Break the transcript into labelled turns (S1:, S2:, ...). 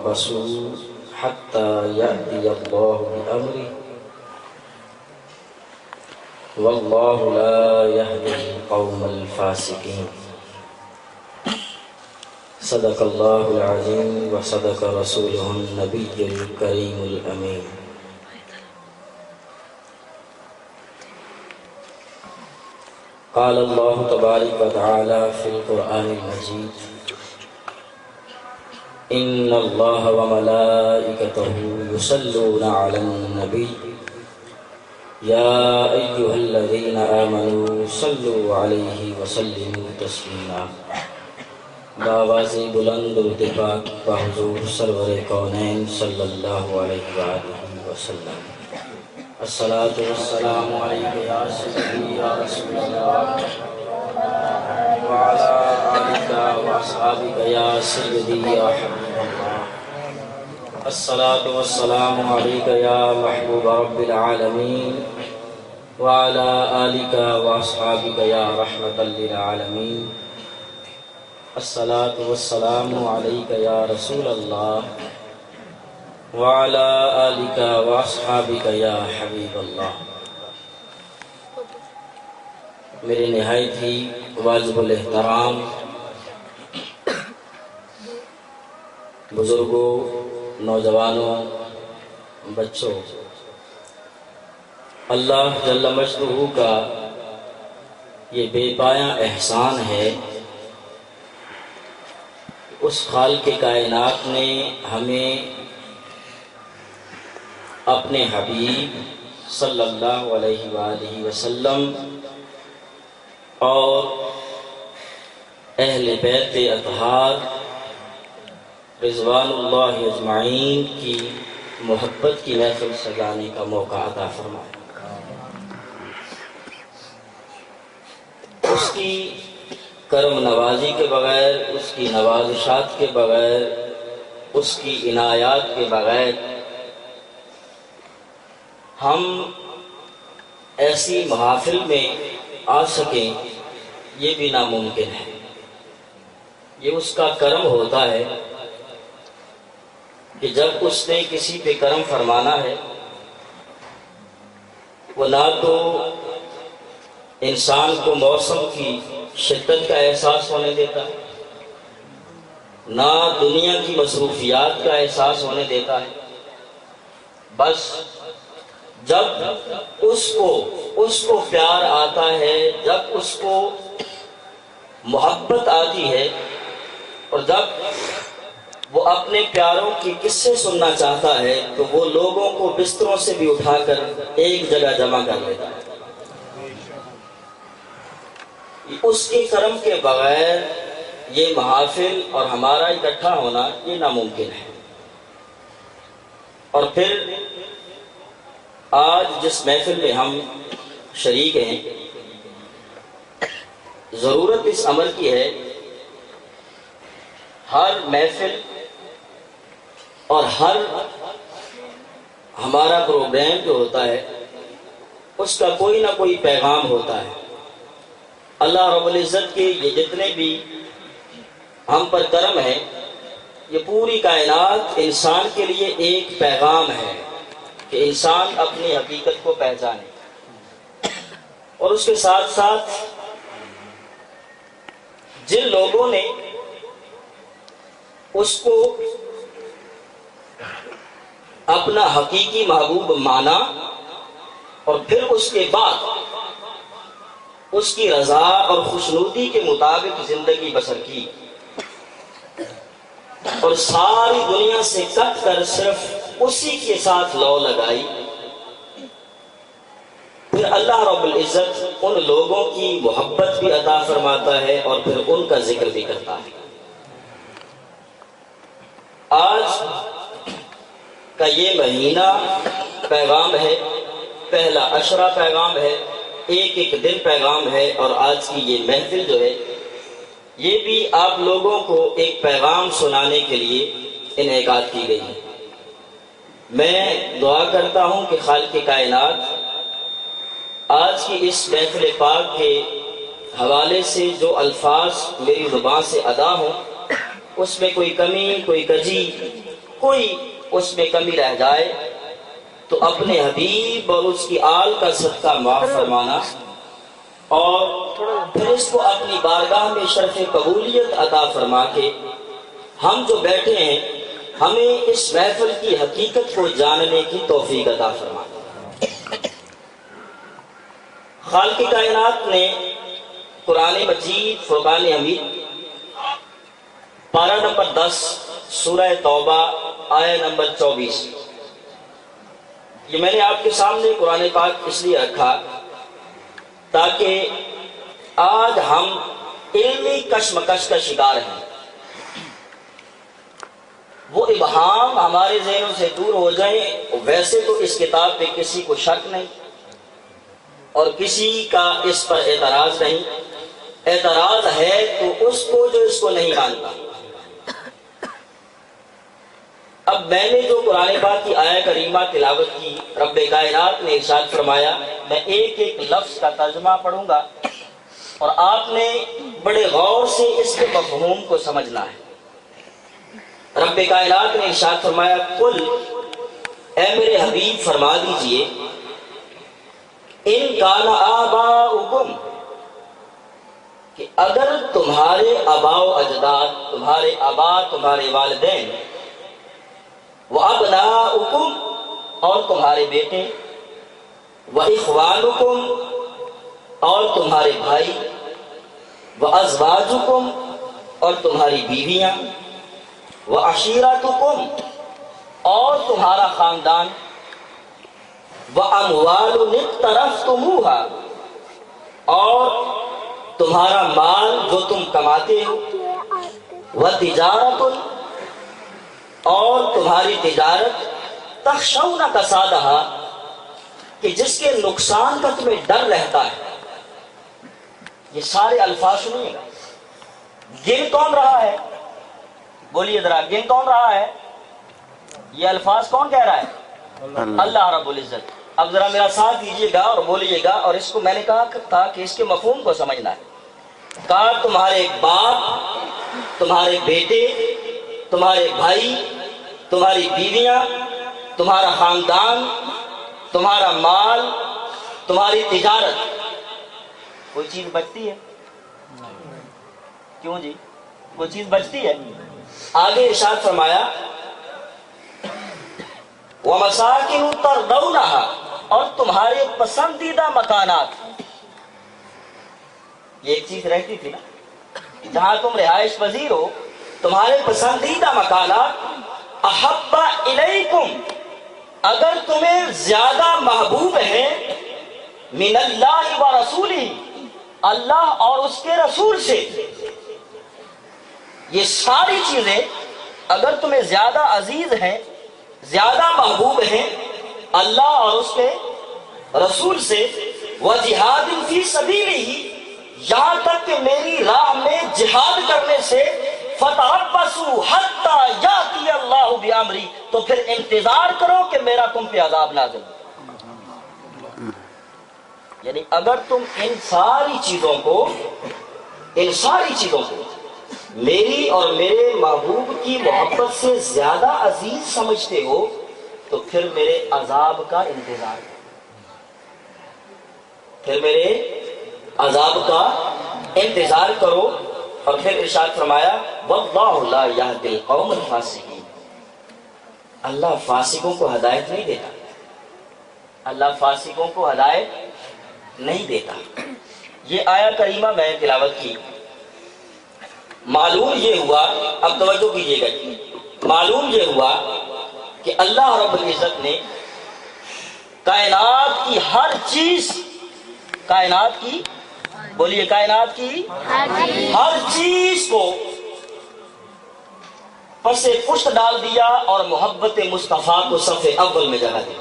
S1: تربصوا حتى يأتي الله بأمره والله لا يهدي القوم الفاسقين صدق الله العظيم وصدق رسوله النبي الكريم الأمين. قال الله تبارك وتعالى في القرآن المجيد إن الله وملائكته يصلون على النبي يا أيها الذين آمنوا صلوا عليه وسلموا تسليما. بآواز بلند ارتفاع بحضور سرور کونین صلی اللہ علیہ وآلہ وسلم. الصلاة والسلام علیک یا سیدی یا رسول اللہ وعلى آلک واصحابک یا سیدی یا حبیب اللہ. الصلاة والسلام علیک یا محبوب رب العالمین وعلى آلک واصحابک یا رحمة للعالمین. الصلاة والسلام علیک یا رسول اللہ وعلى آلک واصحابک یا حبیب اللہ. میرے نہایت ہی واجب الاحترام بزرگوں، نوجوانوں، بچوں، اللہ جل مجدہ کا یہ بے پایاں احسان ہے. اس خالق کائنات نے ہمیں اپنے حبیب صلی اللہ علیہ وآلہ وسلم اور اہل بیت اطہار رضوان اللہ اجمعین کی محبت کی محفل سجانے کا موقع عطا فرمایا. اس کی کرم نوازی کے بغیر، اس کی نوازشات کے بغیر، اس کی عنایات کے بغیر ہم ایسی محافل میں آ سکیں یہ بھی ناممکن ہے. یہ اس کا کرم ہوتا ہے کہ جب اس نے کسی پہ کرم فرمانا ہے وہ نہ تو انسان کو موسم کی شدت کا احساس ہونے دیتا ہے، نہ دنیا کی مصروفیات کا احساس ہونے دیتا ہے. بس جب اس کو پیار آتا ہے، جب اس کو محبت آتی ہے، اور جب وہ اپنے پیاروں کی قصے سننا چاہتا ہے تو وہ لوگوں کو بستروں سے بھی اٹھا کر ایک جگہ جمع کر لیتا ہے. اس کے کرم کے بغیر یہ محافل اور ہمارا اکٹھا ہونا یہ ناممکن ہے. اور پھر آج جس محفل میں ہم شریک ہیں، ضرورت اس امر کی ہے ہر محفل اور ہر ہمارا پروگرام جو ہوتا ہے اس کا کوئی نہ کوئی پیغام ہوتا ہے. اللہ رب العزت کے یہ جتنے بھی ہم پر کرم ہے، یہ پوری کائنات انسان کے لیے ایک پیغام ہے کہ انسان اپنی حقیقت کو پہچانے، اور اس کے ساتھ ساتھ جن لوگوں نے اس کو اپنا حقیقی محبوب مانا اور پھر اس کے بعد اس کی رضا اور خوشنودی کے مطابق زندگی بسر کی، اور ساری دنیا سے کٹ کر صرف اسی کے ساتھ لو لگائی، پھر اللہ رب العزت ان لوگوں کی محبت بھی عطا فرماتا ہے اور پھر ان کا ذکر بھی کرتا ہے. آج کا یہ مہینہ پیغام ہے، پہلا عشرہ پیغام ہے، ایک ایک دن پیغام ہے، اور آج کی یہ محفل جو ہے یہ بھی آپ لوگوں کو ایک پیغام سنانے کے لیے انعقاد کی گئی ہے. میں دعا کرتا ہوں کہ خالق کائنات آج کی اس محفل پاک کے حوالے سے جو الفاظ میری زبان سے ادا ہوں اس میں کوئی کمی، کوئی کجی کوئی اس میں کمی رہ جائے تو اپنے حبیب اور اس کی آل کا صدقہ معاف فرمانا، اور پھر اس کو اپنی بارگاہ میں شرف قبولیت عطا فرما کے ہم جو بیٹھے ہیں ہمیں اس محفل کی حقیقت کو جاننے کی توفیق عطا فرما۔ خالق کائنات نے قرآن مجید فرقان حمید پارہ نمبر 10 سورہ توبہ آیہ نمبر 24، یہ میں نے آپ کے سامنے قرآن پاک اس لیے رکھا تاکہ آج ہم علمی کشمکش کا شکار ہیں، وہ ابہام ہمارے ذہنوں سے دور ہو جائیں۔ ویسے تو اس کتاب پہ کسی کو شک نہیں اور کسی کا اس پر اعتراض نہیں، اعتراض ہے تو اس کو جو اس کو نہیں مانتا۔ اب میں نے جو قرآن پاک کی آیہ کریمہ تلاوت کی، رب کائنات نے ارشاد فرمایا، میں ایک ایک لفظ کا ترجمہ پڑھوں گا اور آپ نے بڑے غور سے اس کے مفہوم کو سمجھنا ہے۔ رب کائنات نے ارشاد فرمایا، قل، اے میرے حبیب فرما دیجئے، ان کان آباؤکم، کہ اگر تمہارے آباء و اجداد، تمہارے آبا، تمہارے والدین، وَأَبْنَاؤُكُمْ، اور تمہارے بیٹے، وَإِخْوَانُكُمْ، اور تمہارے بھائی، وَأَزْوَاجُكُمْ، اور تمہاری بیویاں، وَعَشِيرَتُكُمْ، اور تمہارا خاندان، وَأَمْوَالٌ اقْتَرَفْتُمُوهَا، اور تمہارا مال جو تم کماتے ہو، وَتِجَارَةٌ، اور تمہاری تجارت، تخشون کسادہا، کہ جس کے نقصان کا تمہیں ڈر رہتا ہے۔ یہ سارے الفاظ سنیے گا، گن کون رہا ہے؟ بولیے ذرا، گن کون رہا ہے؟ یہ الفاظ کون کہہ رہا ہے؟ اللہ رب العزت۔ اب ذرا میرا ساتھ دیجیے گا اور بولیے گا، اور اس کو میں نے کہا تھا کہ اس کے مفہوم کو سمجھنا ہے۔ کہا تمہارے باپ، تمہارے بیٹے، تمہارے بھائی، تمہاری بیویاں، تمہارا خاندان، تمہارا مال، تمہاری تجارت۔ کوئی چیز بچتی ہے؟ کیوں جی؟ کوئی چیز بچتی ہے؟ آگے ارشاد فرمایا، وَمَسَاكِنُ تَرْضَوْنَهَا، اور تمہارے پسندیدہ مکانات۔ یہ ایک چیز رہتی تھی نا، جہاں تم رہائش پذیر ہو، تمہارے پسندیدہ مکانات، احب الیکم، اگر تمہیں زیادہ محبوب ہیں، من اللہ و رسولہ، اللہ اور اس کے رسول سے۔ یہ ساری چیزیں اگر تمہیں زیادہ عزیز ہیں، زیادہ محبوب ہیں اللہ اور اس کے رسول سے، وجہاد فی سبیلہ، یہاں تک کہ میری راہ میں جہاد کرنے سے، فتربصوا حتی یاتی اللہ بامری، تو پھر انتظار کرو کہ میرا تم پہ عذاب نازل ہو۔ یعنی اگر تم ان ساری چیزوں کو میری اور میرے محبوب کی محبت سے زیادہ عزیز سمجھتے ہو تو پھر میرے عذاب کا انتظار کرو، پھر میرے عذاب کا انتظار کرو۔ اور پھر ارشاد فرمایا، وَاللَّهُ لَا يَهْدِي الْقَوْمَ الْفَاسِقِينَ، اللہ فاسقوں کو ہدایت نہیں دیتا، اللہ فاسقوں کو ہدایت نہیں دیتا۔ یہ آیہ کریمہ میں نے تلاوت کی، معلوم یہ ہوا، اب توجہ کیجیے گا، معلوم یہ ہوا کہ اللہ رب العزت نے کائنات کی ہر چیز، کائنات کی، بولیے، کائنات کی ہر چیز کو پس پشت ڈال دیا اور محبت مصطفیٰ کو صف اول میں جگہ دی۔